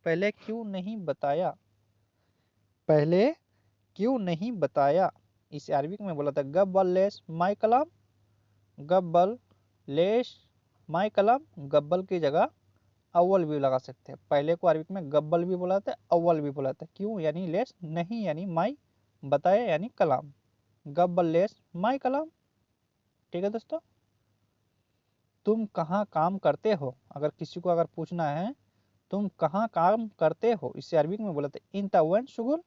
पहले क्यों नहीं बताया, पहले क्यों नहीं बताया। इसे अरबिक में बोला था गब्बल लेस माई कलाम, गब्बल लेस माई कलाम। गब्बल की जगह अव्वल भी लगा सकते हैं। पहले को अरबिक में गब्बल भी बोला था, अव्वल भी बोला था। क्यों यानी लेस नहीं, यानी माई बताया यानी कलाम। गब्बल लेस माई कलाम। ठीक है दोस्तों। तुम कहाँ काम करते हो, अगर किसी को अगर पूछना है तुम कहाँ काम करते हो, इससे अरबिक में बोला था इंता वन शुगुल,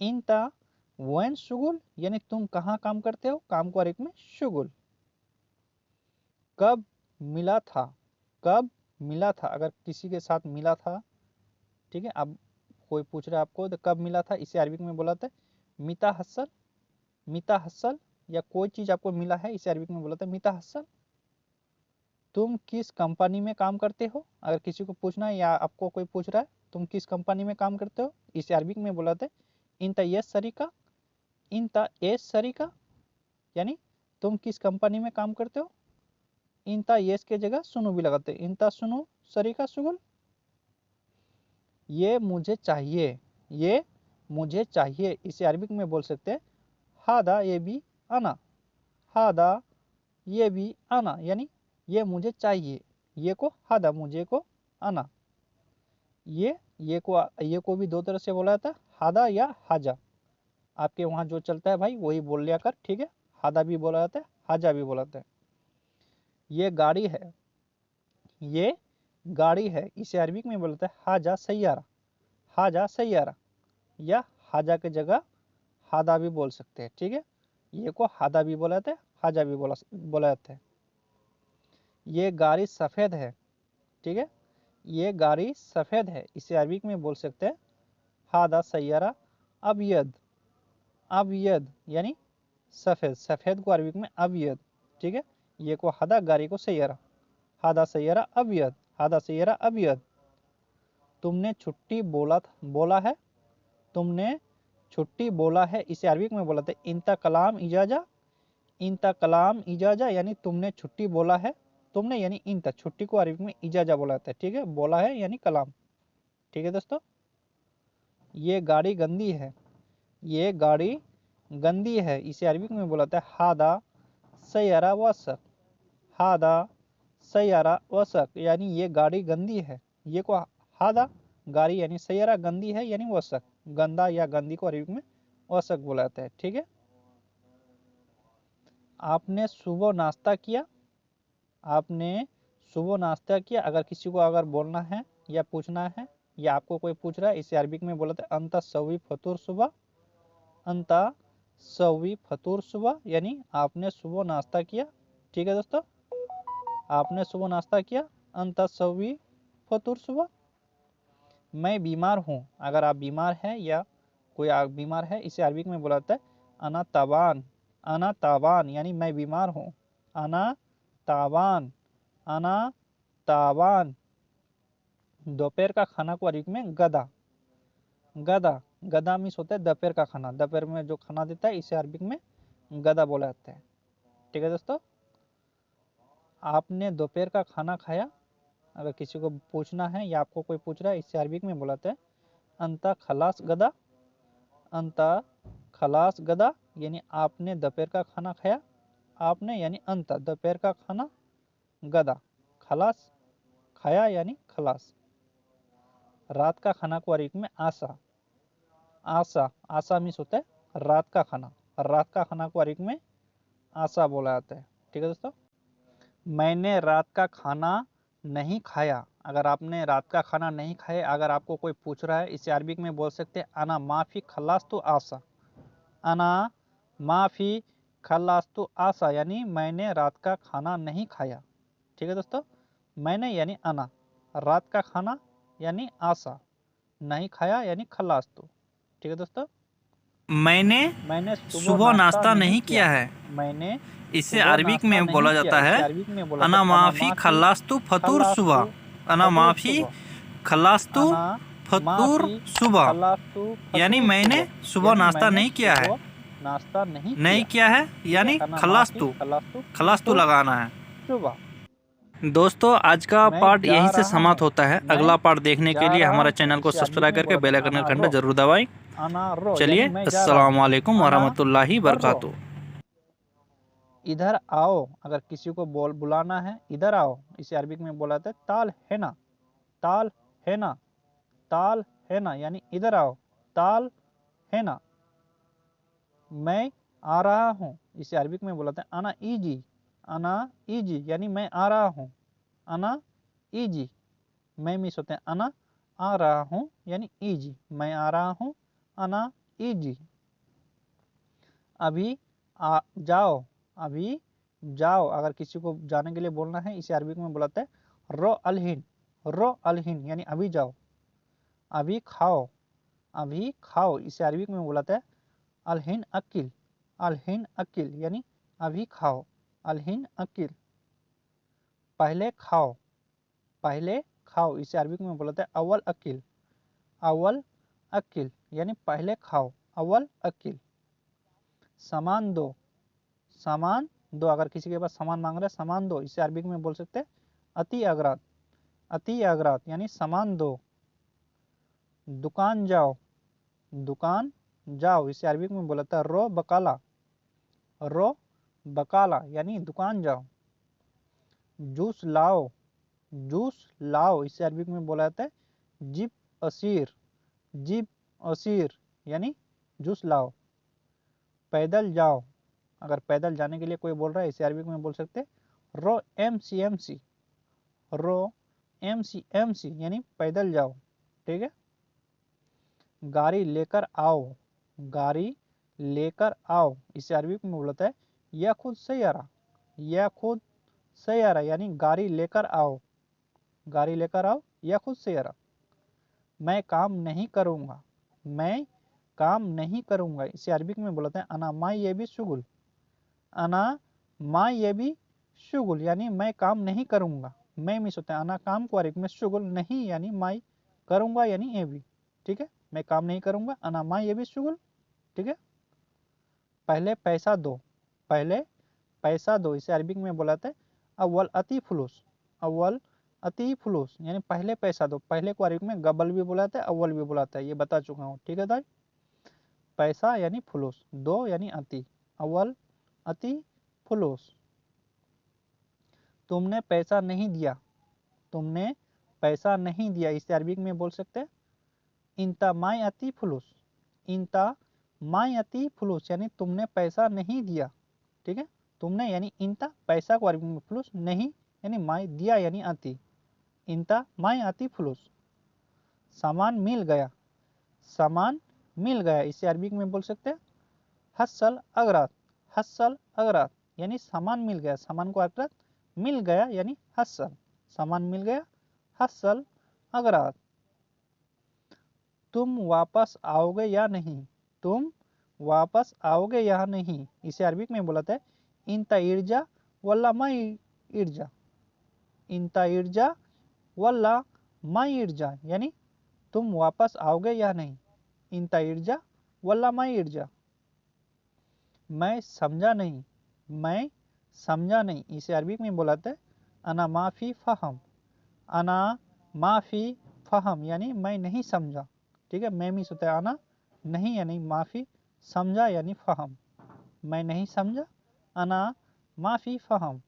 इंता वन शुगुल यानी तुम कहाँ काम करते हो, काम को अरबिक में शुगुल। कब मिला था, कब मिला था, अगर किसी के साथ मिला था, ठीक है, अब कोई पूछ रहा है आपको तो कब मिला था, इसे अरबिक में बोला था मिता हसल, मिता हसल। या कोई चीज आपको मिला है, इसे अरबिक में बोला था मिता हसल। तुम किस कंपनी में काम करते हो, अगर किसी को पूछना है या आपको कोई पूछ रहा है तुम किस कंपनी में काम करते हो, इसे अरबिक में बोला था इंता यस सरीका, इंता एस सरीका यानी तुम किस कंपनी में काम करते हो। इंता यस के जगह सुनो भी लगाते, इंता सुनो सरीका शुगुल। ये मुझे चाहिए, ये मुझे चाहिए, इसे अरबिक में बोल सकते हैं हादा ये भी आना, हादा ये भी आना यानी ये मुझे चाहिए, ये को हादा मुझे को आना। ये को भी दो तरह से बोला जाता है, हादा या हाजा। आपके वहां जो चलता है भाई वही बोल लिया कर, ठीक है। हादा भी बोला जाता है, हाजा भी बोला जाता है। ये गाड़ी है, ये गाड़ी है, इसे अरबिक में बोलते हैं हाजा सैयारा, हाजा सैयारा। या हाजा की जगह हादा भी बोल सकते हैं, ठीक है। ये को हादा भी बोला जाता है, हाजा भी बोला जाता है। ये गाड़ी सफ़ेद है, ठीक है, ये गाड़ी सफ़ेद है, इसे अरबिक में बोल सकते हैं हादा सैयारा अबयद, अबयद यानी सफ़ेद, सफ़ेद को अरबिक में अबयद, ठीक है। ये को हादा गाड़ी को सैयारा, हादा सैयारा अबयद, हादा सैयारा अबयद। तुमने छुट्टी बोला है, तुमने छुट्टी बोला है, इसे अरबिक में बोला था इंता कलाम इजाजा, इंता कलाम इजाजा यानी तुमने छुट्टी बोला है। तुमने यानी इंता, छुट्टी को अरबिक में इजाजा बोला था, ठीक है, बोला है यानी कलाम। ठीक है दोस्तों। ये गाड़ी गंदी है, ये गाड़ी गंदी है, इसे अरबिक में बोला था हादा सैयारा वसक, हादा सैयारा वसक यानी ये गाड़ी गंदी है। ये को हादा गाड़ी यानी सैयारा गंदी है यानी वसक, गंदा या गंदी को अरबिक में वसक बोला जाता है, ठीक है। आपने सुबह नाश्ता किया, आपने सुबह नाश्ता किया, अगर किसी को अगर बोलना है या पूछना है या आपको कोई पूछ रहा है, इसे अरबिक में बोला था अंता सवी फतूर सुबह, अंता सवी फतूर सुबह यानी आपने सुबह नाश्ता किया। ठीक है दोस्तों, आपने सुबह नाश्ता किया, अंता सवी फतूर सुबह। मैं बीमार हूँ, अगर आप बीमार हैं या कोई बीमार है, इसे अरबिक में बोला जाता है अना ताबान, अना ताबान यानी मैं बीमार हूँ, अना ताबान, अना ताबान। दोपहर का खाना को अरबिक में गदा, गदा, गदा मीन्स होता है दोपहर का खाना, दोपहर में जो खाना देता है इसे अरबिक में गदा बोला जाता है। ठीक है दोस्तों। आपने दोपहर का खाना खाया, अगर किसी को पूछना है या आपको कोई पूछ रहा है, इसे अरबिक में बोला जाता है अंता खलास गदा, अंता खलास गदा यानी आपने दोपहर का खाना खाया, आपने यानी अंता दोपहर का खाना, गदा खलास खाया यानी खलास। रात का खाना को अरबिक में आशा, आशा, आशा मीन्स होता है रात का खाना, रात का खाना को अरबिक में आशा बोला जाता है। ठीक है दोस्तों। मैंने रात का खाना नहीं खाया, अगर आपने रात का खाना नहीं खाया, अगर आपको कोई पूछ रहा है, इसे अरबिक में बोल सकते हैं अना माफी खल्लास तो आशा, अना माफी खल्लास तो आशा यानी मैंने रात का खाना नहीं खाया। ठीक है दोस्तों। मैंने यानी अना, रात का खाना यानी आशा, नहीं खाया यानी खल्लास तो। ठीक है दोस्तों। मैंने सुबह सुबह नाश्ता नाश्ता नहीं नहीं किया, किया है, मैंने इसे सुबह अरबिक नाश्ता में नहीं बोला किया, जाता इसे है अरबिक में बोला था अना अना माफी माफी खल्लास्तु फतूर खल्लास्तु सुबह, अना फतूर माफी सुबह, खल्लास्तु अना फतूर माफी सुबह खल्लास्तु यानी फतूर मैंने सुबह सुबह यानी नाश्ता मैंने नहीं किया है, सुबह नाश्ता नहीं नहीं किया। किया है ठीक है, यानी अना माफी खल्लास्तु, खल्लास्तु खल्लास्तु फतूर लगाना है। सुबह। दोस्तों आज का मैं पार्ट जा यहीं से रहा समाप्त हूँ, होता है। मैं अगला पार्ट देखने के जा लिए रहा हमारे हूँ, चैनल को इसे अरबिक सब्सक्राइब में करके बोला बेल था आइकन का अना घंटा रो, जरूर दबाएं। अना रो यानी चलिए, मैं जा रहा अस्सलाम हूँ, वालेकुम अना वरहमतुल्लाहि रो। बरकातुहू। इधर आओ, अगर किसी को बुलाना है इधर आओ, इसे अरबिक में बोला था ताल है ना, ताल है ना, ताल है ना यानी इधर आओ, ताल है ना। मैं आ रहा हूँ, इसे अरबिक में बोला था अना इजी, अना इजी यानी मैं आ रहा हूँ, अना इजी। मैं मिस होते हैं अना आ रहा हूँ यानी इजी, मैं आ रहा हूँ, अना इजी। अभी आ जाओ, अभी जाओ, अगर किसी को जाने के लिए बोलना है इसे अरबिक में बुलाते हैं रो अलहिन, रो अलहिन यानी अभी जाओ। अभी खाओ, अभी खाओ, इसे अरबिक में बुलाते हैं अलहिन अकिल, अलहिन अकिल यानी अभी खाओ, अलहिन अकिल। पहले खाओ, पहले खाओ, इसे अरबिक में बुलाते हैं अव्वल अकिल, अव्वल अकिल यानी पहले खाओ, अव्वल अकिल। सामान दो, सामान दो, अगर किसी के पास सामान मांग रहे हैं सामान दो, इसे अरबिक में बोल सकते हैं अति अगरात, अति अगरात यानी सामान दो। दुकान जाओ, दुकान जाओ, इसे अरबिक में बोला था रो बकाला, रो बकाला यानी दुकान जाओ। जूस लाओ, जूस लाओ, इसे अरबिक में बोला जाता है जिब असीर, जिब असीर यानी जूस लाओ। पैदल जाओ, अगर पैदल जाने के लिए कोई बोल रहा है इसे अरबिक में बोल सकते हैं रो एम सी एम सी, रो एम सी एम सी यानी पैदल जाओ, ठीक है। गाड़ी लेकर आओ, गाड़ी लेकर आओ, इसे अरबिक में बोलता है यह खुद सैयारा, यह खुद सैयारा यानी गाड़ी लेकर आओ, गाड़ी लेकर आओ, यह खुद सैयारा। मैं काम नहीं करूँगा, मैं काम नहीं करूँगा, इसे अरबिक में बोलते हैं अना मा ये भी शुगुल, अना मा ये भी शुगुल यानी मैं काम नहीं करूँगा। मैं मिस होता है अना काम को अरबिक में शुगुल नहीं यानी मैं करूँगा यानी ये भी, ठीक है। मैं काम नहीं करूँगा, अना मा ये भी शुगुल, ठीक है। पहले पैसा दो, पहले पैसा दो, इसे अरबिक में बोलाते हैं अव्वल अति फुलूस, अव्वल अति फुलूस यानी पहले पैसा दो। पहले को अरबिक में गबल भी बुलाते हैं, अव्वल भी बुलाता है, ये बता चुका हूँ, ठीक है भाई। पैसा यानी फुलूस, दो यानी अति, अव्वल अति फुलूस। तुमने पैसा नहीं दिया, तुमने पैसा नहीं दिया, इसे अरबिक में बोल सकते हैं इंता माई अति फुलूस, इंता माई अति फुलूस यानी तुमने पैसा नहीं दिया, ठीक है। तुमने यानी इंता, पैसा को अरबी में फुलूस, नहीं यानी माई, दिया यानी अति, इंता माई अति फुलूस। सामान मिल गया, सामान मिल गया, इसे अरबी में बोल सकते हैं हसल अगरात, हसल अगरात यानी सामान मिल गया, सामान को अगरात, मिल गया यानी हसल, सामान मिल गया, हसल अगरात। तुम वापस आओगे या नहीं, तुम वापस आओगे या नहीं, इसे अरबिक में बोलता है इंता इर्जा वल्ला माई इर्जा, इंता इर्जा वल्ला माई इर्जा यानी तुम वापस आओगे या नहीं, इंता इर्जा वल्ला माई इर्जा। मैं समझा नहीं, मैं समझा नहीं, इसे अरबिक में बोलाते हैं अना माफी फहम, अना माफी फहम यानी मैं नहीं समझा, ठीक है। मैं मिस होता है अना नहीं यानी माफी, समझा यानी फहम, मैं नहीं समझा, अना माफी फहम।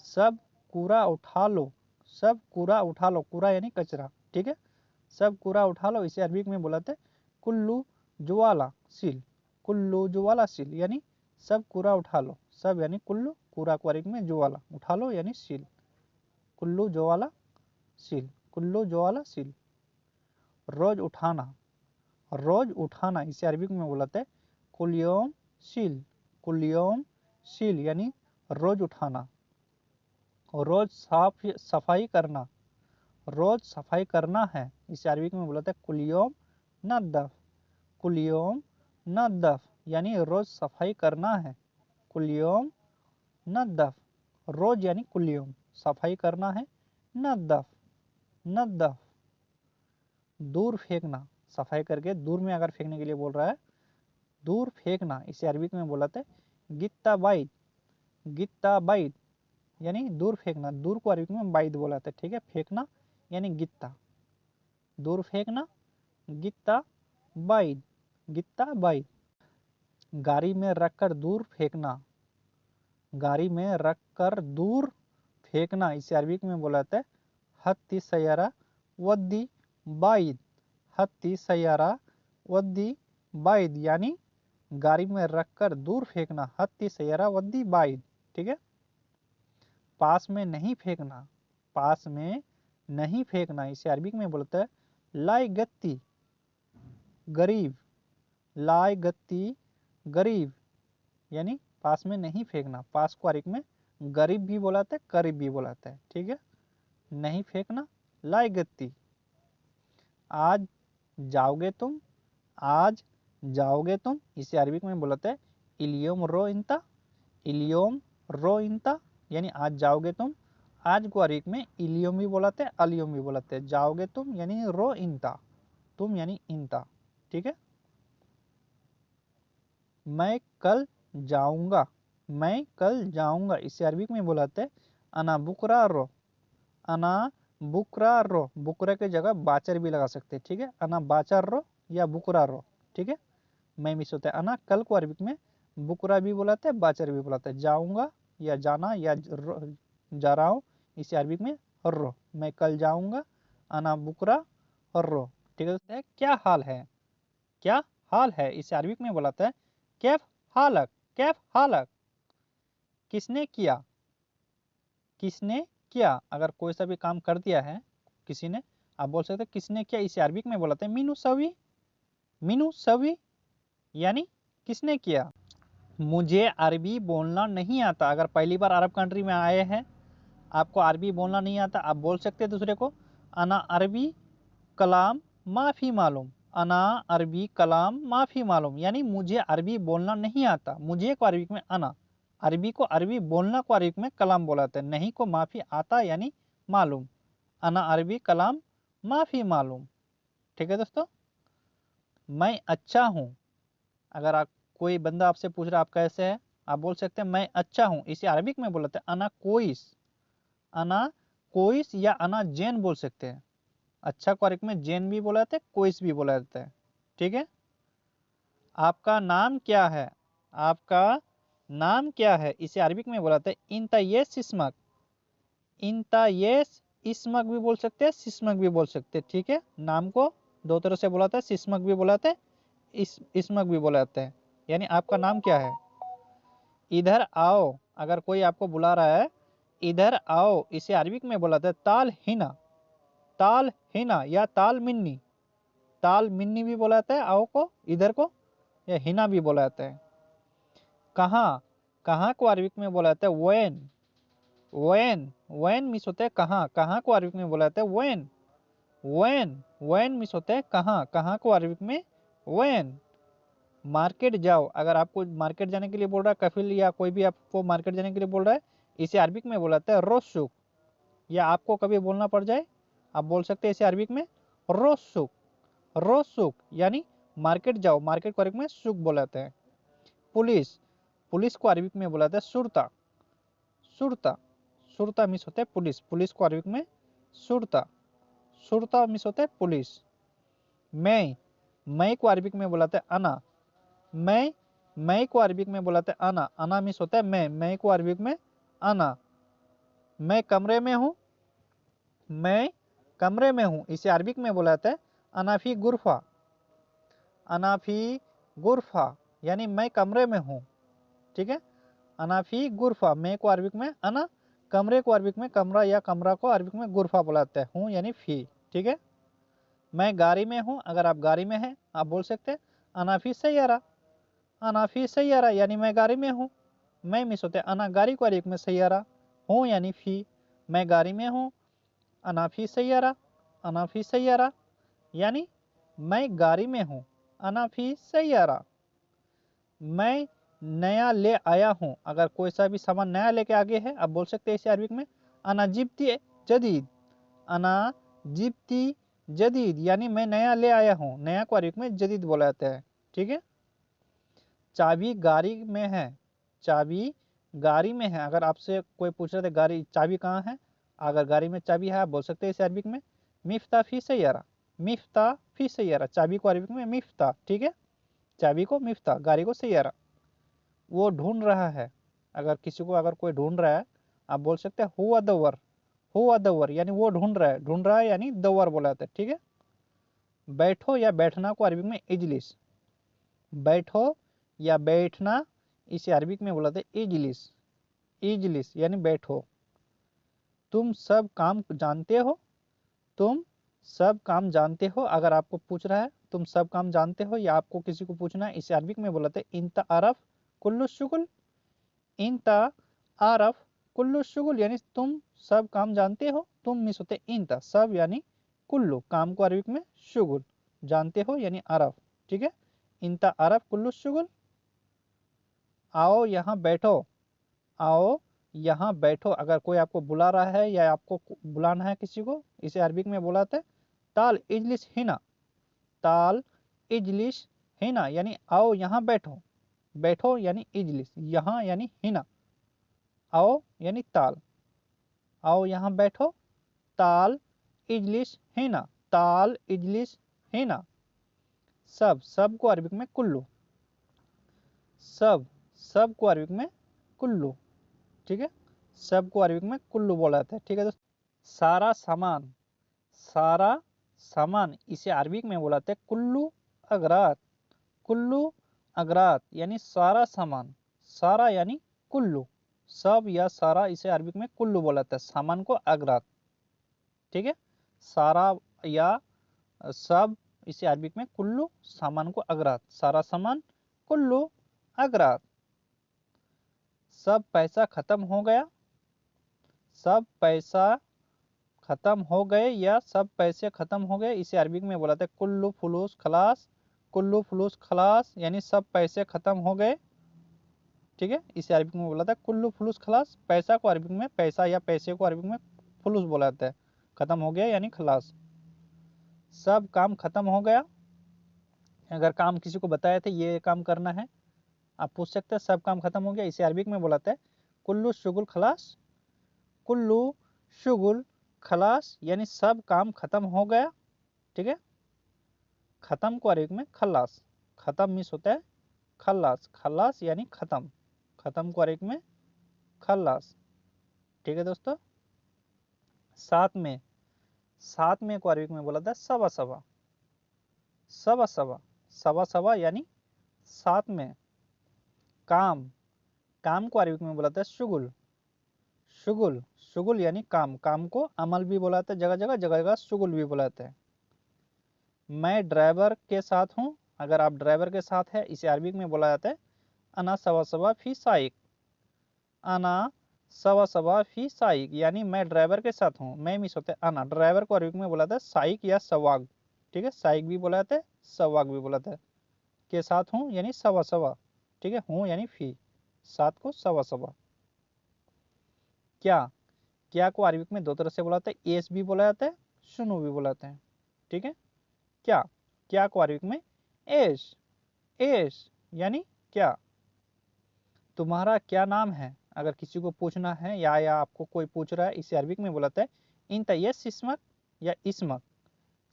सब कूड़ा उठा लो, सब कूड़ा उठा लो, कूड़ा यानी कचरा, ठीक है। सब कूड़ा उठा लो, इसे अरबिक में बोलाते कुल्लू जुवाला सिल, कुल्लू जुवाला सिल यानी सब कूड़ा उठा लो, सब यानी कुल्लू, कूड़ा को अरबिक में जुवाला, उठा लो यानी सिल, कुल्लू जुवाला सिल, कुल्लू जुवाला सिल। रोज उठाना, रोज उठाना, इसे अरबिक में बोलाते हैं कुल्योम शील, कुल्योम शील यानी रोज उठाना। रोज साफ सफाई करना, रोज सफाई करना है, इसे अरबिक में बोलाते हैं कुल्योम नद्दफ, कुल्योम नद्दफ यानी रोज सफाई करना है, कुल्योम नद्दफ, रोज यानी कुल्योम, सफाई करना है, नद्दफ, नद्दफ। दूर फेंकना, सफाई करके दूर में अगर फेंकने के लिए बोल रहा है, दूर फेंकना, इसे अरबिक में बोलाते हैं गित्ता बाइट, गित्ता बाइट यानी दूर फेंकना, दूर को अरबिक में बाइद बोला जाता है, ठीक है। फेंकना यानी गित्ता, दूर फेंकना गित्ता बाइद, गित्ता बाइद। गाड़ी में रखकर दूर फेंकना, गाड़ी में रखकर दूर फेंकना, इसे अरबिक में बोला जाता है हत्ती सैयारा वद्दी बाइद, हत्ती सैयारा वद्दी बाइद, यानी गाड़ी में रखकर दूर फेंकना, हत्ती सैयारा वद्दी बाइद, ठीक है। पास में नहीं फेंकना, पास में नहीं फेंकना, इसे अरबिक में बोलता है लाई गत्ती गरीब, लाई गत्ती गरीब, यानी पास में नहीं फेंकना। पास को अरबिक में गरीब भी बोलाता है, करीब भी बोलाता है, ठीक है। नहीं फेंकना लाई गत्ती। आज जाओगे तुम, आज जाओगे तुम, इसे अरबिक में बोलाते हैं इलियोम रो इंता, इलियोम रो इंता, यानी आज जाओगे तुम। आज को अरबिक में इलियोम भी बोलाते हैं, अलियोम भी बोलाते हैं। जाओगे तुम यानी रो इंता, तुम यानी इंता, ठीक है। मैं कल जाऊंगा, मैं कल जाऊंगा, इसे अरबिक में बोलाते हैं अना बुकरा रो, अना बुकरा रो, बुकरा की जगह बाचर भी लगा सकते हैं, ठीक है। अना बाचर रो या बुकरा रो, ठीक है। मैं मिस होता है अना, कल को अरबिक में बुकरा भी बुलाते हैं, बाचर भी बुलाते हैं। जाऊंगा या जाना या जा रहा हूँ, इसे अरबिक में रो, मैं कल जाऊंगा अना बुकरा रो, ठीक है। क्या हाल है, क्या हाल है, इसे अरबिक में बुलाता है कैफ हालक, कैफ हालक। किसने किया, किसने किया, अगर कोई सा भी काम कर दिया है किसी ने, आप बोल सकते हैं किसने किया, इसे अरबिक में बोलाते हैं मीनू सवी, मीनू सवी, यानी किसने किया। मुझे अरबी बोलना नहीं आता, अगर पहली बार अरब कंट्री में आए हैं, आपको अरबी बोलना नहीं आता, आप बोल सकते हैं दूसरे को अना अरबी कलाम माफ़ी मालूम, अना अरबी कलाम माफ़ी मालूम, यानी मुझे अरबी बोलना नहीं आता। मुझे को अरबी में अना, अरबी को अरबी बोलना को अरबी में कलाम बोलाते हैं, नहीं को माफ़ी आता यानी मालूम, अना अरबी कलाम माफ़ी मालूम, ठीक है दोस्तों। मैं अच्छा हूँ, अगर आप कोई बंदा आपसे पूछ रहा है आप कैसे हैं, आप बोल सकते हैं मैं अच्छा हूँ, इसे अरबिक में बोलते हैं अना कोइस, अना कोइस या अना जैन बोल सकते हैं। अच्छा को अरबिक में जैन भी बोला जाता है, कोइस भी बोला जाता है, ठीक है। आपका नाम क्या है, आपका नाम क्या है, इसे अरबिक में बोला जाता है इंता येस इस्मक, इंता येस इस्मक भी बोल सकते हैं, सिस्मक भी बोल सकते हैं, ठीक है। नाम को दो तरह से बोला जाता है, सिस्मक भी बोला जाता है, इस्मक भी बोला जाता है, यानी आपका नाम क्या है। इधर आओ, अगर कोई आपको बुला रहा है इधर आओ, इसे अरबिक में बोला जाता है ताल हिना, ताल हिना या ताल मिन्नी, ताल मिन्नी भी बोला जाता है आओ को, इधर को, या हिना भी बोला जाता है। कहाँ, कहाँ को अरबिक में बोला जाता है वैन, वैन, वैन मिस होता है कहाँ, कहाँ को अरबिक में बोला जाता है वैन, वैन, वैन मिस होता है कहाँ, कहाँ को अरबिक में वैन। मार्केट जाओ, अगर आपको मार्केट जाने के लिए बोल रहा है कफिल या कोई भी आपको मार्केट जाने के लिए बोल रहा है, इसे अरबिक में बोला जाता है रोसुक, या आपको कभी बोलना पड़ जाए आप बोल सकते हैं इसे अरबिक में रोसुक, रोसुक, यानी मार्केट जाओ, मार्केट को अरबिक में सुक बोला जाता है। पुलिस, पुलिस को अरबिक में बोला जाता है सुरता, सुरता, सुरता मिस होता है पुलिस, पुलिस को अरबिक में सुरता, सुरता मिस होता है पुलिस। मैं को अरबिक में बोला जाता है अना, मैं को अरबिक में बोलाते हैं अना, अना मिस होता है मैं को अरबिक में अना। मैं कमरे में हूँ, मैं कमरे में हूँ, इसे अरबिक में बोलाते हैं अनाफी गुरफा, अनाफी गुरफा, यानी मैं कमरे में हूँ, ठीक है। अनाफी गुरफा, मैं को अरबिक में अना, कमरे को अरबिक में कमरा या कमरा को अरबिक में गुरफा बुलाते हैं, हूँ यानी फी, ठीक है। मैं गाड़ी में हूँ, अगर आप गाड़ी में हैं आप बोल सकते हैं अनाफी सैयारा, अनाफी सैयारा, यानी मैं गाड़ी में हूँ। मैं मिस होते अना गाड़ी को अरबिक में सैयारा, हूँ यानी फी, मैं गाड़ी में हूँ, अनाफी सैयारा, अनाफी सैयारा, यानी मैं गाड़ी में हूँ, अनाफी सैयारा। मैं नया ले आया हूँ, अगर कोई सा भी सामान नया लेके आगे है आप बोल सकते हैं इसे अरबिक में अना जिब्ती जदीद, अना जिब्ती जदीद, यानी मैं नया ले आया हूँ, नया को अरबिक में जदीद बोला जाता है, ठीक है। चाबी गाड़ी में है, चाबी गाड़ी में है, अगर आपसे कोई पूछ रहे थे गाड़ी चाबी कहाँ है, अगर गाड़ी में चाबी है आप बोल सकते हैं इसे अरबिक में मिफ्ता फी सैयारा। मिफ्ता फी सैयारा, चाबी को अरबिक में मिफ्ता, ठीक है, चाबी को मिफ्ता, गाड़ी को सैयारा। वो ढूंढ रहा है, अगर किसी को अगर कोई ढूंढ रहा है आप बोल सकते हैं हुआ दवर। हुआ दवर यानी वो ढूंढ रहा है, ढूंढ रहा है यानी दवर बोला जाता है, ठीक है। बैठो या बैठना को अरबिक में इजलिस। बैठो या बैठना इसे अरबिक में बोला था इजलिस। इजलिस यानी बैठो। तुम सब काम जानते हो। तुम सब काम जानते हो, अगर आपको पूछ रहा है तुम सब काम जानते हो या आपको किसी को पूछना है, इसे अरबिक में बोला था इंता आरफ कुल्लु शुगुल। इंता आरफ कुल्लु शुगुल यानी तुम सब काम जानते हो। तुम मिस होते इंता, सब यानी कुल्लू, काम को अरबिक में शुगुल, जानते हो यानी आरफ, ठीक है। इंता आरफ कुल्लु शुगुल। आओ यहाँ बैठो। आओ यहाँ बैठो, अगर कोई आपको बुला रहा है या आपको बुलाना है किसी को, इसे अरबिक में बुलाते हैं ताल इजलिस हिना। ताल इजलिस हिना यानी आओ यहाँ बैठो। बैठो यानी इजलिस, यहाँ यानी हिना। आओ यानी ताल, आओ यहाँ बैठो। ताल इजलिस हिना, ताल इजलिस हिना। सब, सब को अरबिक में कुल्लू। सब, सब को अरबिक में कुल्लू, ठीक है। सब को अरबिक में कुल्लू बोला जाता है, ठीक है दोस्तों। सारा सामान, सारा सामान इसे अरबिक में बोलाते हैं कुल्लू अगरात। कुल्लू अगरात यानी सारा सामान, सारा यानी कुल्लू, सब या सारा इसे अरबिक में कुल्लू बोलाते हैं, सामान को अगरात, ठीक है। सारा या सब इसे अरबिक में कुल्लू, सामान को अगरात, सारा सामान कुल्लू अगरात। सब पैसा खत्म हो गया। सब पैसा खत्म हो गए या सब पैसे खत्म हो गए, इसे अरबिक में बोलाते हैं कुल्लू फुलूस खलास। कुल्लू फुलूस खलास यानी सब पैसे खत्म हो गए, ठीक है। इसे अरबिक में बोला था कुल्लू फुलूस खलास। पैसा को अरबिक में, पैसा या पैसे को अरबिक में फुलूस बोला जाता है, खत्म हो गया यानी खलास। सब काम खत्म हो गया, अगर काम किसी को बताया था ये काम करना है, आप पूछ सकते हैं सब काम खत्म हो गया, इसे अरबिक में बोलाते हैं कुल्लू शुगुल खलास। कुल्लू शुगुल खलास यानी सब काम खत्म हो गया, ठीक है। खत्म को अरबिक में खलास, खत्म मिस होता है खलास, खलास यानी खत्म, खत्म को अरबिक में खलास, ठीक है दोस्तों। साथ में, साथ में को अरबिक में बोला था सवा सवा। सवा सवा, सवा सवा यानी साथ में। काम, काम को अरबिक में बोला था शुगुल। शुगुल, शुगुल यानी काम, काम को अमल भी बुलाते हैं जगह जगह, जगह जगह शुगुल भी बुलाते हैं। मैं ड्राइवर के साथ हूँ, अगर आप ड्राइवर के साथ है इसे अरबिक में बोला जाता है अना सवा सवा फी साइक। अना सवा सवा फी साइक यानी मैं ड्राइवर के साथ हूँ, मैं मिस होता है अना, ड्राइवर को अरबिक में बोला था साइक या सवाग, ठीक है। साइक भी बोला जाता है, सवाग भी बोला जाता है। के साथ हूँ यानी सवा सवा, ठीक है, हूँ यानी फी, सात को सवा सवा। क्या, क्या को अरबिक में दो तरह से बुलाते हैं, एस भी बोला जाता है, सुनो भी बुलाते हैं, ठीक है। क्या, क्या को अरबिक में एस, एस यानी क्या। तुम्हारा क्या नाम है, अगर किसी को पूछना है या आपको कोई पूछ रहा है, इसे अरबिक में बुलाते हैं इन तयस सिस्मक या इसमक।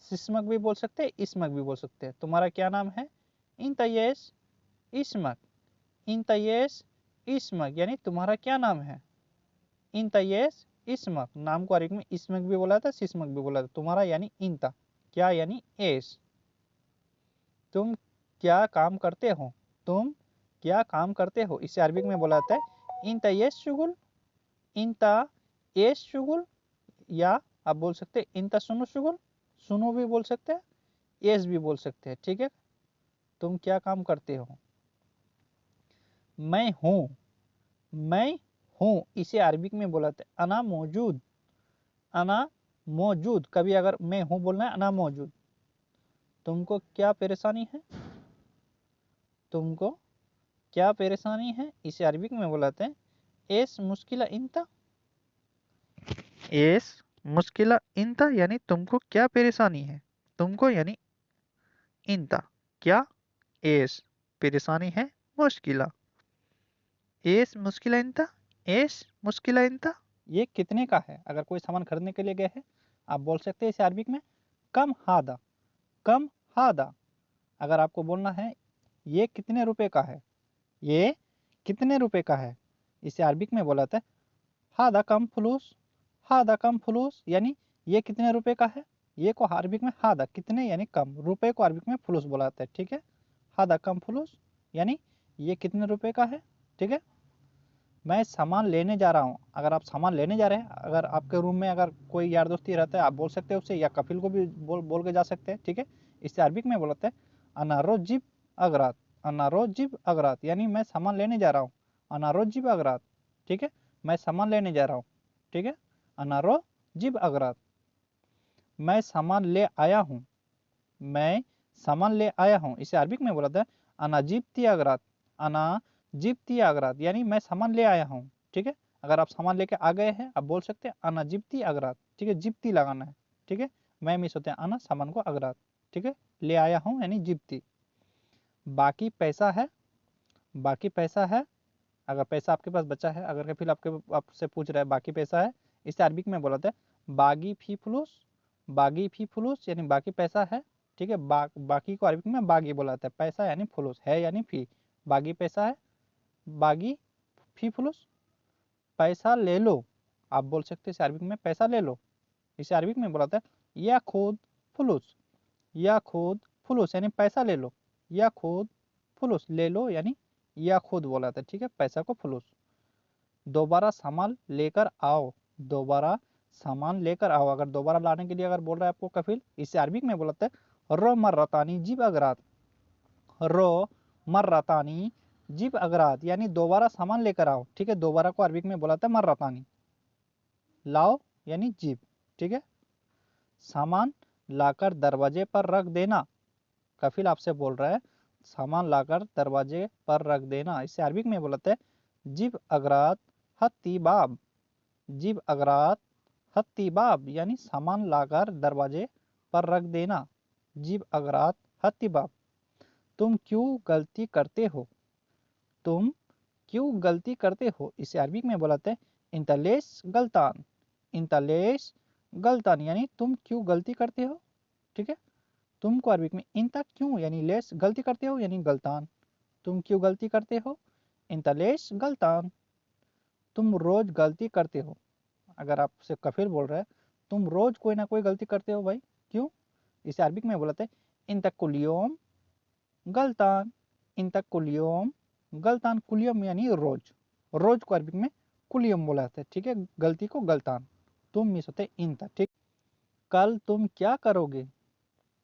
सिस्मक भी बोल सकते हैं, इसमक भी बोल सकते हैं। तुम्हारा क्या नाम है, इन तयस इसमक। इन तयस इसमक यानी तुम्हारा क्या नाम है। इन तयस इसमक, नाम को अरबिक में इसमक भी बोला था, सिस्मक भी बोला था। तुम्हारा यानी इंता, क्या यानी एस। तुम क्या काम करते हो। तुम क्या काम करते हो, इसे अरबिक में बोला जाता है इंता येस शुगुल। इंता येस शुगुल या आप बोल सकते हैं इंता सुनो शुगुल, सुनो भी बोल सकते हैं, येस भी बोल सकते हैं, ठीक है। तुम क्या काम करते हो। मैं हूँ, मैं हूँ इसे अरबिक में बोला जाता है अना मौजूद। अना मौजूद, कभी अगर मैं हूँ बोलना है अना मौजूद। तुमको क्या परेशानी है। तुमको क्या परेशानी है, इसे अरबिक में बुलाते हैं एस मुश्किला इंता। एस मुश्किला इंता यानी तुमको क्या परेशानी है। तुमको यानी इंता क्या, एस परेशानी है, मुश्किला एस मुश्किल इंता, एस मुश्किल इंता, ये कितने का है। अगर कोई सामान खरीदने के लिए गए हैं, आप बोल सकते हैं इसे अरबिक में कम हादा, कम हादा। अगर आपको बोलना है ये कितने रुपए का है, ये कितने रुपए का है, इसे अरबिक में बोला था हादा कम फुलूस, हादा कम फुलूस, यानी ये कितने रुपए का है। ये को अरबिक में हादा कितने यानी कम, रुपए को अरबिक में फुलूस बोलाते हैं, ठीक है। हादा कम फुलूस यानी ये कितने रुपए का है, ठीक है। मैं सामान लेने जा रहा हूँ। अगर आप सामान लेने जा रहे हैं, अगर आपके रूम में अगर कोई यार दोस्ती रहता है, आप बोल सकते हैं उससे, या कफिल को भी बोल के जा सकते हैं, ठीक है। इससे अरबिक में बोलते हैं अनारो जिब अगरात, अनारो जिब अगरात, यानी मैं सामान लेने जा रहा हूँ। अनारो जिब अगरात, ठीक है, मैं सामान लेने जा रहा हूँ, ठीक है। अनारो जिब अगरात, मैं सामान ले आया हूँ, मैं सामान ले आया हूँ। इसे अरबिक में बोला था अना जिब्ती अगरात, अना जिब्ती अगरात, यानी मैं सामान ले आया हूँ, ठीक है। अगर आप सामान लेके आ गए हैं, आप बोल सकते हैं अना जिब्ती अगरात, ठीक है, जिब्ती लगाना है, ठीक है। मैं मिस होते हैं अना सामान को अगरात, ठीक है, ले आया हूँ यानी जिब्ती। बाकी पैसा है, बाकी पैसा है, अगर पैसा आपके पास बचा है, अगर फिर आपसे पूछ रहा है बाकी पैसा है, इसे अरबिक में बोला था बागी फी फुलूस, बागी फी फुलूस, यानी बाकी पैसा है, ठीक है। बाकी को अरबिक में बागी बोलाता है, पैसा यानी फुलूस है यानी फी, बागी पैसा है, बागी फी फुलूस, पैसा ले लो। आप बोल सकते हैं इसे अरबिक में पैसा ले लो। इसे अरबिक में बोलाता है या खुद फुलूस, या खुद फुलूस, यानी पैसा ले लो, या खुद फुलूस, ले लो यानी या खुद बोलाता है, ठीक है, पैसा को फुलूस। दोबारा सामान लेकर आओ, दोबारा सामान लेकर आओ, अगर दोबारा लाने के लिए अगर बोल रहा है आपको कफिल, इसे अरबिक में बोलते हैं रो मर्रतानी जिब अगरात, रो मर्रतानी जिब अगरात, यानी दोबारा सामान लेकर आओ, ठीक है। दोबारा को अरबिक में बोलाता है मर्रतानी, लाओ यानी जिब, ठीक है। सामान लाकर दरवाजे पर रख देना, कफिल आपसे बोल रहा है सामान लाकर दरवाजे पर रख देना। इसे अरबिक में बोलते हैं जिब अगरात हत्ती बाब, जिब अगरात हत्ती बाब, यानी सामान लाकर दरवाजे पर रख देना, जिब अगरात हत्ती बाब। तुम क्यों गलती करते हो, तुम क्यों गलती करते हो, इसे अरबिक में बोलते हैं इंतलेस गलतान, इंतलेस गलतान, यानी तुम क्यों गलती करते हो, ठीक है। तुमको अरबिक में इंता क्यों यानी लेस, गलती करते हो यानी गलतान, तुम क्यों गलती करते हो, इंतलेस गलतान। तुम रोज गलती करते हो, अगर आपसे कफिल बोल रहा है तुम रोज कोई ना कोई गलती करते हो भाई, क्यों, इसे अरबिक में बोलते हैं इंता कुलियोम गलतान, इंता कुलियोम गलतान, कुलियम यानी रोज, रोज को अरबिक में कुलियम बोला जाता है, ठीक है, गलती को गलतान। तुम मिस होते इंता, ठीक। कल तुम क्या करोगे,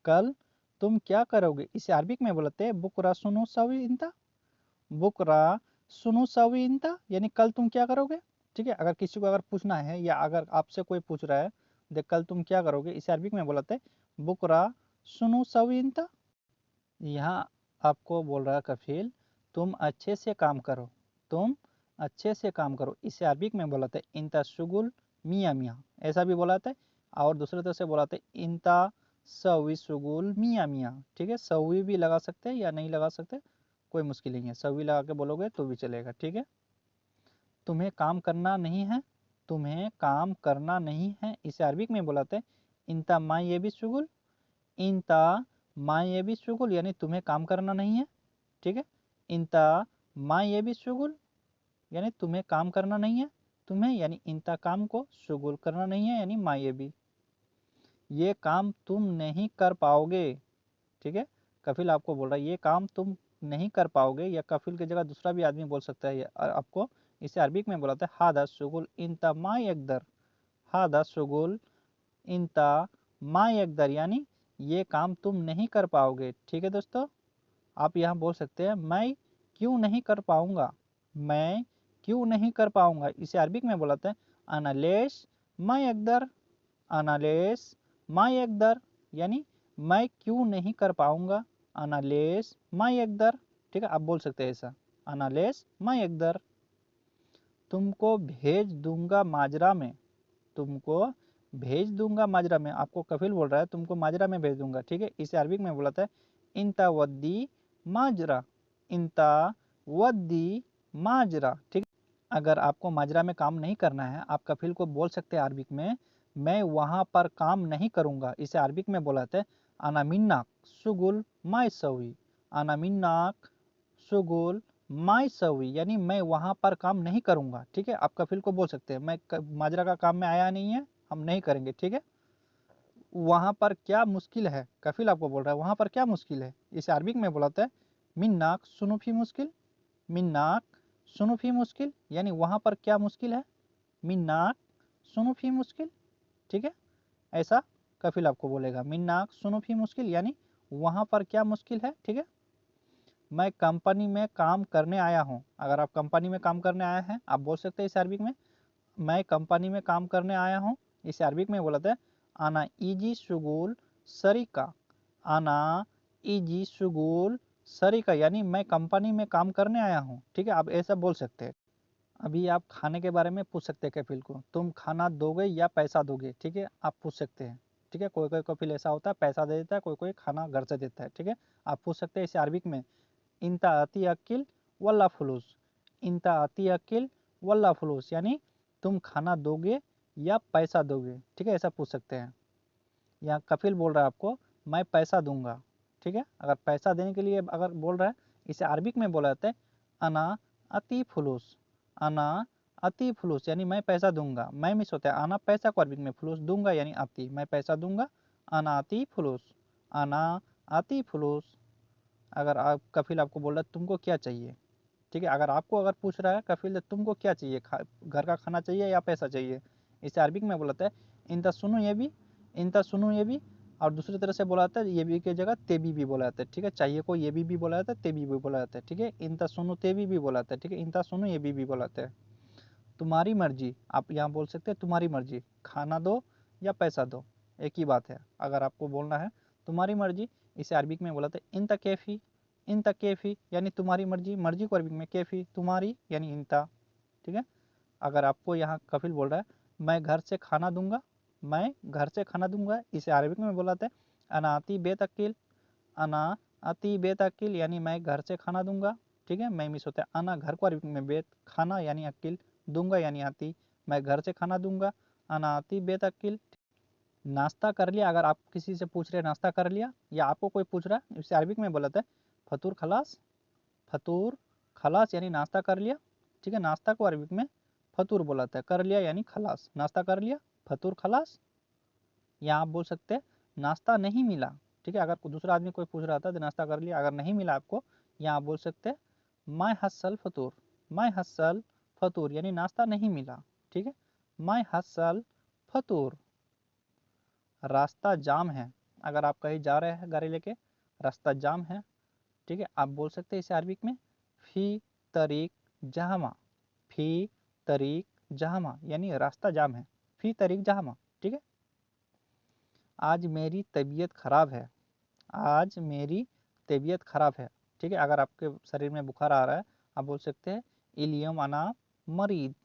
कल तुम क्या करोगे, इसे अरबिक में बोलते हैं बुकरा सुनो सवी इंता, बुकरा सुनो सवी इंता, यानी कल तुम क्या करोगे, ठीक है। अगर किसी को अगर पूछना है या अगर आपसे कोई पूछ रहा है देख कल तुम क्या करोगे, इसे अरबिक में बोलते हैं बुकरा सुनो सवी इंता। यहाँ आपको बोल रहा है कफिल तुम अच्छे से काम करो, तुम अच्छे से काम करो, इसे अरबिक में बोलाते हैं इंता शुगुल मियाँ मियाँ, ऐसा भी बोलाते हैं। और दूसरे तरह से बोलाते हैं इंता सवी शुगुल मियाँ मियाँ, ठीक है। सवी भी लगा सकते हैं या नहीं लगा सकते, कोई मुश्किल नहीं है, सवी लगा के बोलोगे तो भी चलेगा, ठीक है। तुम्हें काम करना नहीं है, तुम्हें काम करना नहीं है, इसे अरबिक में बोलाते हैं इंता माँ ये भी शुगुल, इंता माँ ये भी शुगुल, यानी तुम्हें काम करना नहीं है, ठीक है। इंता माँ ये भी शुगुल, यानी तुम्हें काम करना नहीं है, तुम्हें यानी इंता काम को, शुगुल करना नहीं है यानी माँ ये भी। ये काम तुम नहीं कर पाओगे, ठीक है। कफिल आपको बोल रहा है ये काम तुम नहीं कर पाओगे, या कफिल की जगह दूसरा भी आदमी बोल सकता है आपको। इसे अरबिक में बोला था हादा शुगुल इंता माँ यकदर, हादा शुगुल इंता माँ यकदर, यानी ये काम तुम नहीं कर पाओगे, ठीक है दोस्तों। आप यहाँ बोल सकते हैं मैं क्यों नहीं कर पाऊंगा, मैं क्यों नहीं कर पाऊंगा, इसे अरबिक में बोलाते हैं अनालेश माँ यकदर, अनालेस माँ यकदर, यानी मैं क्यों नहीं कर पाऊंगा, अनालेस माँ यकदर, ठीक है। आप बोल सकते हैं ऐसा अनालेस माँ यकदर। तुमको भेज दूंगा माजरा में, तुमको भेज दूंगा माजरा में, आपको कफिल बोल रहा है तुमको माजरा में भेज दूंगा, ठीक है। इसे अरबिक में बोलाता है इंता वद्दी माजरा, इंता वद्दी माजरा, ठीक। अगर आपको माजरा में काम नहीं करना है, आप कफिल को बोल सकते हैं अरबिक में, मैं वहाँ पर काम नहीं करूँगा। इसे अरबिक में बोलाते हैं आना मिन्नाक सुगुल माई सवी, आना मिन्नाक सुगुल माई सवी, यानी मैं वहाँ पर काम नहीं करूँगा, ठीक है। आप कफिल को बोल सकते हैं मैं माजरा का काम में आया नहीं है, हम नहीं करेंगे, ठीक है। वहाँ पर क्या मुश्किल है, कफिल आपको बोल रहा है वहाँ पर क्या मुश्किल है। इसे अरबिक में बोलाते हैं मिन्नाक सुनुफी मुश्किल, मिन्नाक सुनुफी मुश्किल, यानी वहाँ पर क्या मुश्किल है, मिन्नाक सुनुफी मुश्किल, ठीक है। ऐसा कफिल आपको बोलेगा, मिन्नाक सुनुफी मुश्किल, यानी वहाँ पर क्या मुश्किल है, ठीक है। मैं कंपनी में काम करने आया हूँ। अगर आप कंपनी में काम करने आए हैं, आप बोल सकते हैं इसे अरबिक में मैं कंपनी में काम करने आया हूँ। इसे अरबिक में बोलते हैं आना इजी शुगुल सरिका, आना इजी शुगुल सरिका, यानी मैं कंपनी में काम करने आया हूँ, ठीक है। आप ऐसा बोल सकते हैं। अभी आप खाने के बारे में पूछ सकते हैं कफिल को, तुम खाना दोगे या पैसा दोगे, ठीक है। आप पूछ सकते हैं, ठीक है। कोई कोई कफिल ऐसा होता है पैसा दे देता है, कोई कोई खाना घर से देता है, ठीक है। आप पूछ सकते हैं इसे अरबिक में इंता आती अकिल वल्ला फुलूस, इंता आती अकिल वल्ला फुलूस, यानी तुम खाना दोगे या पैसा दोगे, ठीक है। ऐसा पूछ सकते हैं। यहाँ कफिल बोल रहा है आपको मैं पैसा दूंगा, ठीक है। अगर पैसा देने के लिए अगर बोल रहा है, इसे अरबिक में बोला जाता है अना अति फुलूस, अना अति फुलूस, यानी मैं पैसा दूंगा। मैं मिस होता है आना पैसा को अरबिक में, फुलूस दूंगा यानी अति, मैं पैसा दूंगा, अना अति फुलूस, अना अति फुलूस। अगर आप कफिल आपको बोल रहा है तुमको क्या चाहिए, ठीक है। अगर पूछ रहा है कफिल तुमको क्या चाहिए, घर का खाना चाहिए या पैसा चाहिए, इसे अरबिक में बोलाता है इंता सुनो ये भी, इंता सुनो ये भी। और दूसरी तरह से बोला जाता है ये भी की जगह तेबी भी बोला जाता है, ठीक है। चाहिए को ये भी बोला जाता है, तेबी भी बोला जाता है, ठीक है। इंता सुनो तेबी भी बोला जाता है, ठीक है। इंता सुनो ये भी बोला जाता है। तुम्हारी मर्जी, आप यहाँ बोल सकते हैं तुम्हारी मर्जी, खाना दो या पैसा दो, एक ही बात है। अगर आपको बोलना है तुम्हारी मर्जी, इसे अरबिक में बोला था इंता कैफी, इंता कैफी, यानी तुम्हारी मर्जी, मर्जी को अरबिक में कैफी तुम्हारी यानी इंता, ठीक है। अगर आपको यहाँ कफिल बोल रहा है मैं घर से खाना दूंगा, मैं घर से खाना दूंगा, इसे अरबिक में बोला था अनाती बेतकिल, अना अति बेतकिल, यानी मैं घर से खाना दूंगा, ठीक है। मैं मिस होता है अना घर को अरबिक में बेत खाना यानी अकिल, दूंगा यानी आती, मैं घर से खाना दूंगा, अना आती बेतकिल। नाश्ता कर लिया, अगर आप किसी से पूछ रहे हैं नाश्ता कर लिया या आपको कोई पूछ रहा है, इसे अरबिक में बोलता है फतूर खलास, फतूर खलास, यानी नाश्ता कर लिया, ठीक है। नाश्ता को अरबिक में फतूर बोलाता है, कर लिया यानी खलास, नाश्ता कर लिया फतूर खलास। या आप बोल सकते हैं नाश्ता नहीं मिला, ठीक है। अगर कोई दूसरा आदमी कोई पूछ रहा था तो नाश्ता कर लिया, अगर नहीं मिला आपको, यहाँ आप बोल सकते हैं माय हसल फतूर, माय हसल फतूर, यानी नाश्ता नहीं मिला, ठीक है। माय हसल फतूर। रास्ता जाम है, अगर आप कहीं जा रहे हैं गाड़ी लेके, रास्ता जाम है, ठीक है। आप बोल सकते हैं इसे अरबिक में फी तरीक जहामा, फी तरीक जहामा, यानी रास्ता जाम है, फी तरीक जहामा, ठीक है। आज मेरी तबीयत खराब है, आज मेरी तबीयत खराब है, ठीक है। अगर आपके शरीर में बुखार आ रहा है, आप बोल सकते हैं इलियम अना मरीद,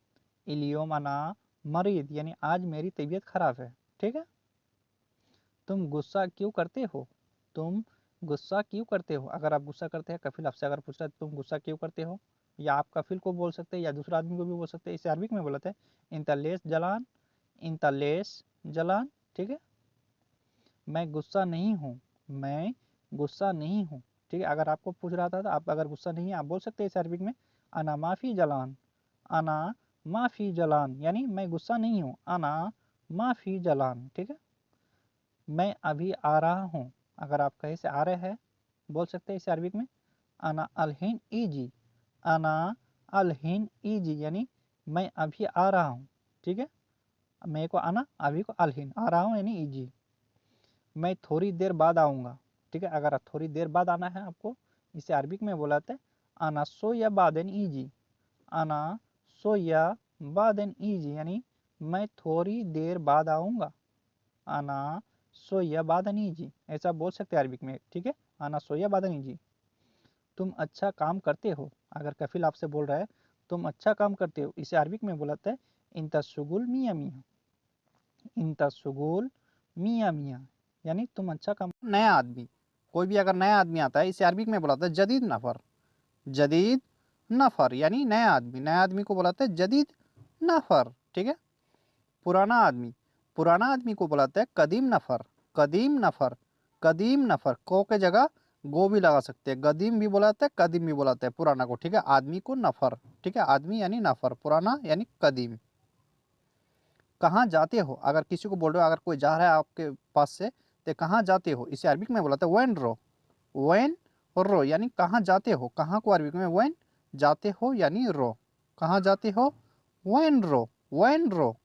इलियम अना मरीद, यानी आज मेरी तबीयत खराब है, ठीक है। तुम गुस्सा क्यों करते हो, तुम गुस्सा क्यों करते हो। अगर आप गुस्सा करते हैं, कफिल आपसे अगर पूछ रहा है तुम गुस्सा क्यों करते हो, या आप कफिल को बोल सकते हैं या दूसरा आदमी को भी बोल सकते हैं। इसे अरबिक में बोलते हैं इंतलेस जलान, इंतलेस जलान, ठीक है। मैं गुस्सा नहीं हूँ, मैं गुस्सा नहीं हूँ, ठीक है। अगर आपको पूछ रहा था तो आप अगर गुस्सा नहीं है, आप बोल सकते हैं इस अरबिक में अना माफ़ी जलान, अना माफ़ी जलान, यानी मैं गुस्सा नहीं हूँ, अना माफ़ी जलान, ठीक है। मैं अभी आ रहा हूँ, अगर आप कहीं से आ रहे हैं, बोल सकते हैं इसे अरबिक में अना अलहिन ईजी, अना अलहिन ईजी, यानी मैं अभी आ रहा हूँ, ठीक है। मैं को आना, अभी को अलहिन, आ रहा हूँ यानी ईजी। मैं थोड़ी देर बाद आऊँगा, ठीक है। अगर थोड़ी देर बाद आना है आपको, इसे अरबिक में बोलाते हैं आना सोया बादेन ईजी, आना सोया बादेन ईजी, यानी मैं थोड़ी देर बाद आऊँगा, आना सोया बादेन ईजी, ऐसा बोल सकते हैं अरबिक में, ठीक है। आना सोया बादेन ईजी। तुम अच्छा काम करते हो, अगर कफिल आपसे बोल रहा है तुम अच्छा काम करते हो, इसे अरबिक में बोलाते हैं इंता शुगुल मियाँ मियाँ, इंता शुगुल मियाँ मियाँ, यानी तुम अच्छा काम। नया आदमी, कोई भी अगर नया आदमी आता है, इसे अरबिक में बुलाता है जदीद नफ़र, जदीद नफर यानी नया आदमी, नया आदमी को बुलाते हैं जदीद नफर, ठीक है। पुराना आदमी को बुलाते हैं कदीम नफर, कदीम नफर, कदीम नफर, को के जगह गो भी लगा सकते हैं, गदीम भी बुलाते हैं कदीम भी बुलाते हैं पुराना को, ठीक है। आदमी को नफर, ठीक है, आदमी यानी नफर, पुराना यानी कदीम। कहाँ जाते हो, अगर किसी को बोल रहे हो, अगर कोई जा रहा है आपके पास से, तो कहाँ जाते हो, इसे अरबिक में बुलाते हैं वैन रो, वैन रो यानी कहाँ जाते हो, कहाँ को अरबिक में वैन, जाते हो यानी रो, कहाँ जाते हो, वैन रो, वैन रो।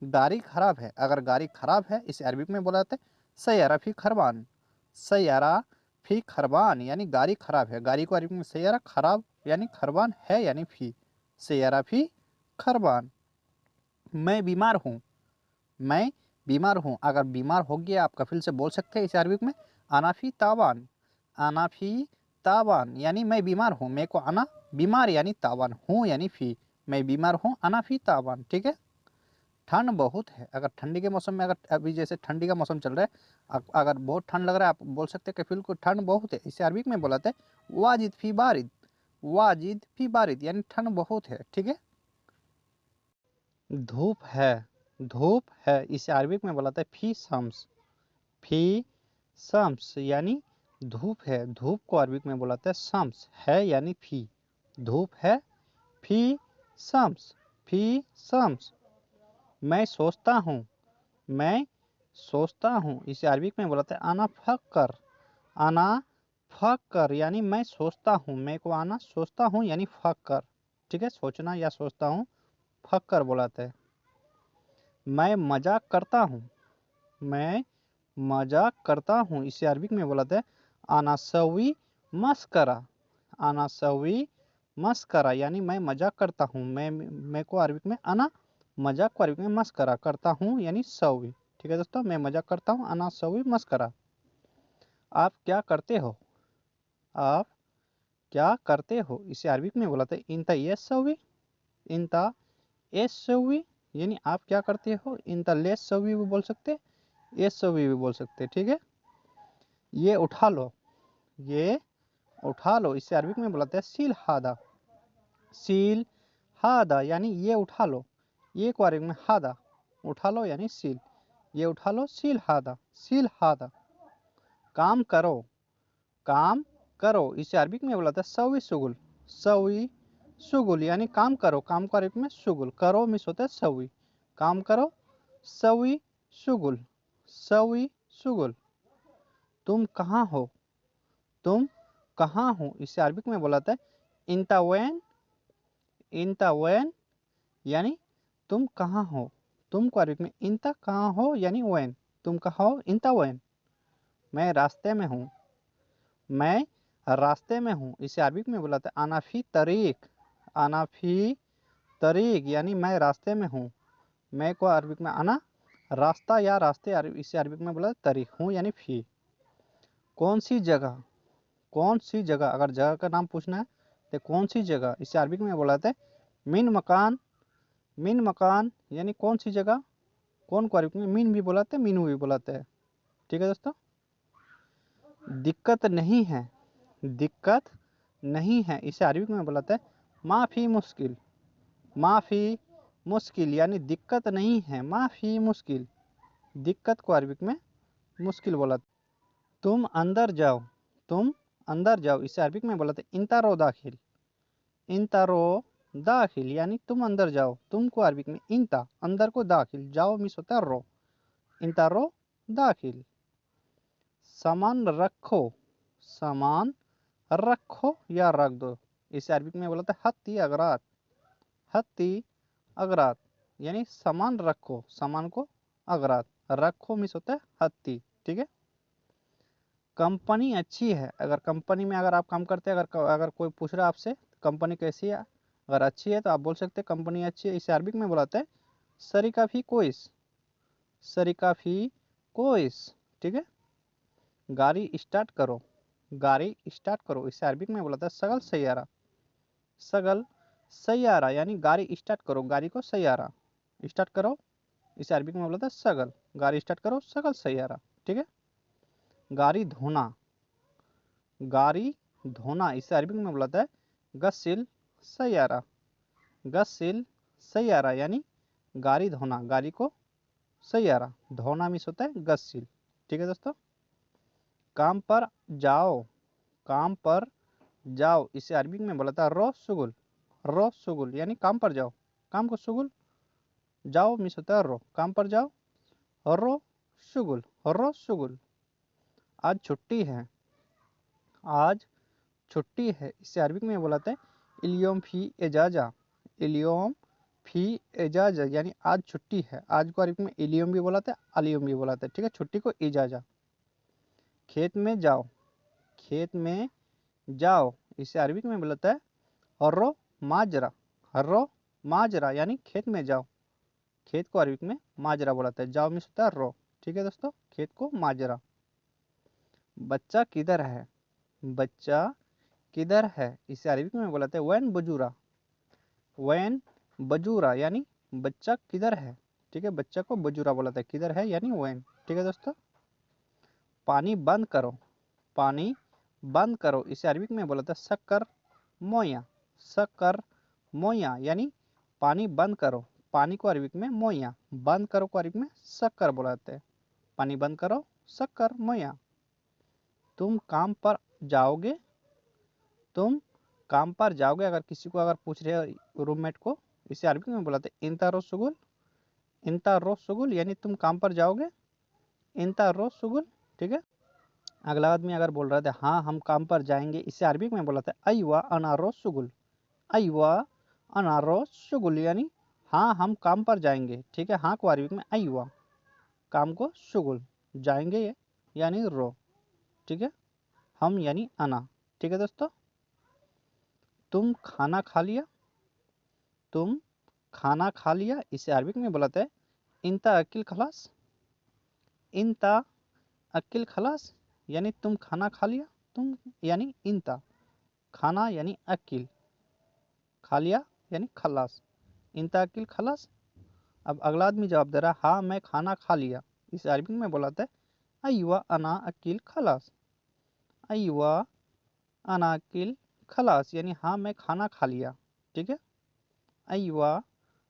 गाड़ी खराब है, अगर गाड़ी खराब है इसे अरबिक में बुलाते हैं सैयारा फी खरबान, सैयारा फी खरबान यानी गाड़ी खराब है, गाड़ी को अरबिक में सैयारा, खराब यानी खरबान, है यानी फी, सैयारा फी खरबान। मैं बीमार हूँ, मैं बीमार हूँ, अगर बीमार हो गया आप कफिल से बोल सकते हैं इसे अरबिक में अनाफी तावान, अनाफी तावान यानी मैं बीमार हूँ, मैं को अना बीमार यानी तावान, हूँ यानी फी, मैं बीमार हूँ अनाफी तावान, ठीक है। ठंड बहुत है, अगर ठंडी के मौसम में, अगर अभी जैसे ठंडी का मौसम चल रहा है, अगर बहुत ठंड लग रहा है आप बोल सकते हैं कफिल को ठंड बहुत है, इसे अरबिक में बोलाते हैं वाजिद फी बारिद, वाजिद फी बारिद यानी ठंड बहुत है, ठीक है। धूप है, धूप है, इसे अरबिक में बुलाते हैं फी शम्स, फी शम्स यानी धूप है, धूप को अरबिक में बुलाते हैं शम्स, है यानी फी, धूप है फी शम्स, फी शम्स। मैं सोचता हूँ, मैं सोचता हूँ, इसे अरबिक में बुलाते हैं आना फक्कर, आना फक्कर यानी मैं सोचता हूँ, मैं को आना सोचता हूँ यानी फक्कर, ठीक है, सोचना या सोचता हूँ, फक्कर बुलाते हैं। मैं मजाक करता हूँ, मैं मजाक करता हूँ, इसे अरबिक में बुलाते हैं आना सवी मस्करा, आना सवी मस्करा यानी मैं मजाक करता हूँ, मैं को अरबिक में आना, मजाक को अरबिक में मस्करा करता हूँ यानी सवी, ठीक है दोस्तों, मैं मजाक करता हूँ आना सवी मस्करा। आप क्या करते हो, आप क्या करते हो, इसे अरबिक में बुलाते हैं इंता यस सवी, इंता एस सवी यानी आप क्या करते हो, इंता लेस सवी भी बोल सकते, एस सवी भी बोल सकते, ठीक है। ये उठा लो, ये उठा लो, इसे अरबिक में बुलाते हैं सील हादा, सील हादा यानी ये उठा लो, ये को अरबिक में हादा, उठा लो यानी सील, ये उठा लो सील हादा, सील हादा। काम करो, काम करो, इसे अरबिक में बुलाते हैं सवी सुगुल, सवी सुगुल यानी काम करो, काम को अरबिक में सुगुल, करो मिस होता है सवी, काम करो सवी सुगुल, सवी सुगुल। तुम कहाँ हो, तुम कहाँ हो, इसे अरबिक में बुलाता है इंता वैन, इंता वैन यानी तुम कहाँ हो, तुम को अरबिक में इंता कहाँ हो यानी वैन, तुम कहाँ हो इंता वैन। मैं रास्ते में हूँ, मैं रास्ते में हूँ, इसे अरबिक में बुलाते हैं अनाफी तरीक, अनाफी तरीक यानी मैं रास्ते में हूँ, मैं को अरबिक में आना रास्ता या रास्ते, इसे अरबिक में बुलाते तरीक, हूँ यानी फी। कौन सी जगह, कौन सी जगह, अगर जगह का नाम पूछना है तो कौन सी जगह, इसे अरबिक में बुलाते हैं मिन मकान, मिन मकान यानी कौन सी जगह, कौन को अरबिक में मिन भी बुलाते हैं मीनू भी बुलाते हैं, ठीक है दोस्तों। दिक्कत नहीं है, दिक्कत नहीं है, इसे अरबिक में बुलाते हैं माफ़ी मुश्किल, माफ़ी मुश्किल यानी दिक्कत नहीं है, माफ़ी मुश्किल, दिक्कत को अरबिक में मुश्किल बोलाते। तुम अंदर जाओ, तुम अंदर जाओ, इसे अरबिक में बोलाते इंतारो दाखिल, इंतारो दाखिल यानी तुम अंदर जाओ, तुम को अरबिक में इंता, अंदर को दाखिल, जाओ मिस होता है रो, इंतारो दाखिल। सामान रखो, सामान रखो या रख दो, इसे अरबिक में बोलाते हत्ती अगरात, हत्ती अगरात यानी सामान रखो, सामान को अगरात, रखो मिस होता है हत्ती, ठीक है। कंपनी अच्छी है, अगर कंपनी में अगर आप काम करते हैं, अगर कोई पूछ रहा है आपसे कंपनी कैसी है, अगर अच्छी है तो आप बोल सकते हैं कंपनी अच्छी है, इसे अरबिक में बुलाते हैं सरिका फी कोइस, सरिका फी कोइस, ठीक है। गाड़ी स्टार्ट करो, गाड़ी स्टार्ट करो, इसे अरबिक में बुलाता है सगल सैयारा, सगल सैयारा यानी गाड़ी स्टार्ट करो, गाड़ी को सैयारा स्टार्ट करो, इसे अरबिक में बोलता है सगल, गाड़ी स्टार्ट करो सगल सैयारा, ठीक है। गाड़ी धोना, गाड़ी धोना, इसे अरबिक में बोलता है गस्सिल सैयारा, गस्सिल सैयारा यानी गाड़ी धोना, गाड़ी को सैयारा धोना मीन्स होता है गस्सिल। ठीक है दोस्तों। काम पर जाओ, काम पर जाओ इसे अरबी में बोला था रो शुगुल, रो शुगुल यानी काम पर जाओ, काम को शुगुल, जाओ मीन्स होता है रो, काम पर जाओ, रो शुगुल, रो शुगुल। आज छुट्टी है, आज छुट्टी है इसे अरबी में बोलाते हैं इलियोम फी एजाजा, इलियोम फी एजाजा यानी आज छुट्टी है। आज को अरबी में इलियोम भी बोलाते हैं, अलियोम भी बोलाते हैं। ठीक है, छुट्टी को इजाजा। खेत में जाओ, खेत में जाओ इसे अरबी में बोलता है हर्रो माजरा, हर्रो माजरा यानी खेत में जाओ, खेत को अरबी में माजरा बोलाता है, जाओ मीन्स होता है रो। ठीक है दोस्तों, खेत को माजरा। बच्चा किधर है, बच्चा किधर है इसे अरबी में बोलाते हैं वैन बजूरा, वैन बजूरा यानी बच्चा किधर है। ठीक है, बच्चा को बजूरा बोलाता है, किधर है यानी वैन। ठीक है दोस्तों। पानी बंद करो, पानी बंद करो इसे अरबी में बोलाता है शक्कर मोया, शक्कर मोया यानी पानी बंद करो, पानी को अरबी में मोया, बंद करो को अरबी में शक्कर बोलाते हैं, पानी बंद करो शक्कर मोया। तुम काम पर जाओगे, तुम काम पर जाओगे अगर किसी को अगर पूछ रहे हो रूममेट को, इसे अरबी में बुलाते हैं इंता रो सुगुल, इंता रो सुगुल यानी तुम काम पर जाओगे, इंता रो सुगुल। ठीक है, अगला आदमी अगर बोल रहा था हाँ हम काम पर जाएंगे, इसे अरबी में बोलाते हैं अयवा अनारो सुगुल, अयवा अनारो सुगुल यानी हाँ हम काम पर जाएंगे। ठीक है, हाँ को अरबी में अयवा, काम को शुगुल, जाएंगे यानी रो। ठीक है, हम यानी अना। ठीक है दोस्तों। तुम खाना खा लिया, तुम खाना खा लिया इसे अरबी में बुलाते हैं इंता अकिल खलास, इंता अकिल खलास यानी तुम खाना खा लिया, तुम यानी इंता, खाना यानी अकिल, खा लिया यानी खलास, इंता अकिल खलास। अब अगला आदमी जवाब दे रहा हाँ मैं खाना खा लिया, इसे अरबी में बुलाते हैं अयवा अना अकिल खलास, अयवा अना अकिल खलास यानी हाँ मैं खाना खा लिया। ठीक है, अयवा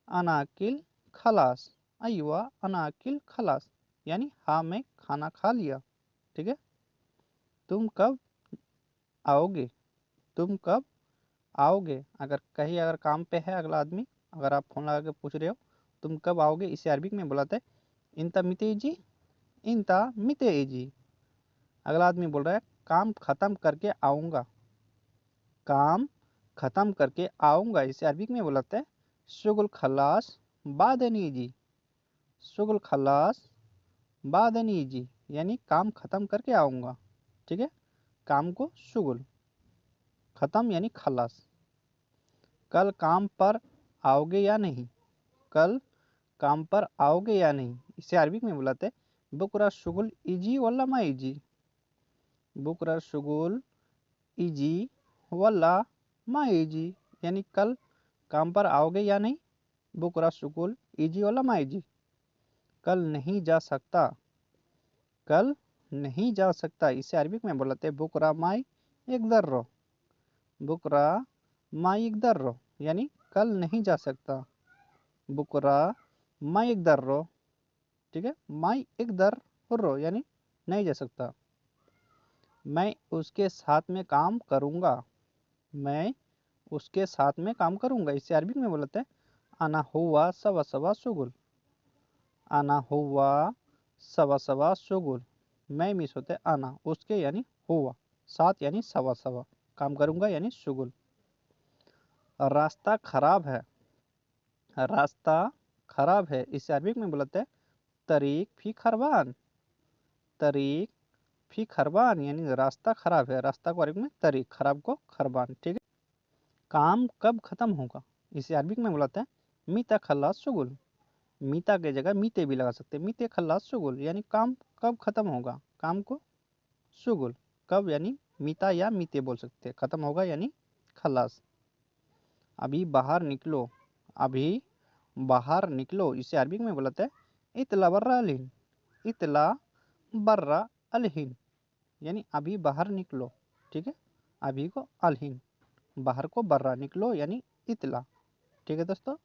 अनाकिल खलास, अयवा अनाकिल खलास यानी हाँ मैं खाना खा लिया। ठीक है, तुम कब आओगे, तुम कब आओगे अगर कहीं अगर काम पे है अगला आदमी, अगर आप फोन लगा के पूछ रहे हो तुम कब आओगे, इसे अरबी में बुलाते हैं इंता मितेजी, इंता मितेजी। अगला आदमी बोल रहा है काम खत्म करके आऊँगा, काम खत्म करके आऊँगा इसे अरबी में बुलाते हैं शुगुल खलास बादनी जी, शुगुल खलास बादनी जी यानी काम खत्म करके आऊँगा। ठीक है, काम को शुगुल, खत्म यानी खलास। कल काम पर आओगे या नहीं, कल काम पर आओगे या नहीं, इसे अरबी में बुलाते हैं बुकरा शुगुल इजी वल्ला मा इजी, बुकरा शुगुल इजी वल्ला मा इजी यानी कल काम पर आओगे या नहीं, बुकरा शुगुल इजी वल्ला मा इजी। कल नहीं जा सकता, कल नहीं जा सकता इसे अरबी में बोलते हैं बुकरा माई एक दर्रो, बुकरा माई एक दर्रो यानी कल नहीं जा सकता, बुकरा माई एक दर्रो। ठीक है, माई एक दर्रो यानी नहीं जा सकता। मैं उसके साथ में काम करूँगा, मैं उसके साथ में काम करूँगा इसे अरबी में बोलते हैं आना हुआ सवा सवा शुगुल, आना हुआ सवा सवा शुगुल। मैं मिस होते आना, उसके यानी हुआ, साथ यानी सवा सवा, काम करूँगा यानी शुगुल। रास्ता खराब है, रास्ता खराब है इसे अरबी में बोलते हैं तरीक फी खरबान, तरीक फी खरबान यानी रास्ता खराब है, रास्ता को अरबी में तरीक, खराब को खरबान। ठीक है, काम कब खत्म होगा इसे अरबी में बोलते हैं मीता खल्लास शुगुल, मीता के जगह मीते भी लगा सकते हैं, मीते खल्लास शुगुल यानी काम कब खत्म होगा, काम को शुगुल, कब यानी मीता या मीते बोल सकते हैं, खत्म होगा यानी खल्लास। अभी बाहर निकलो, अभी बाहर निकलो इसे अरबी में बोलते हैं इतला बर्रा अलहिन, इतला बर्रा अलहिन यानी अभी बाहर निकलो। ठीक है, अभी को अलहिन, बाहर को बर्रा निकलो यानी इतला। ठीक है दोस्तों।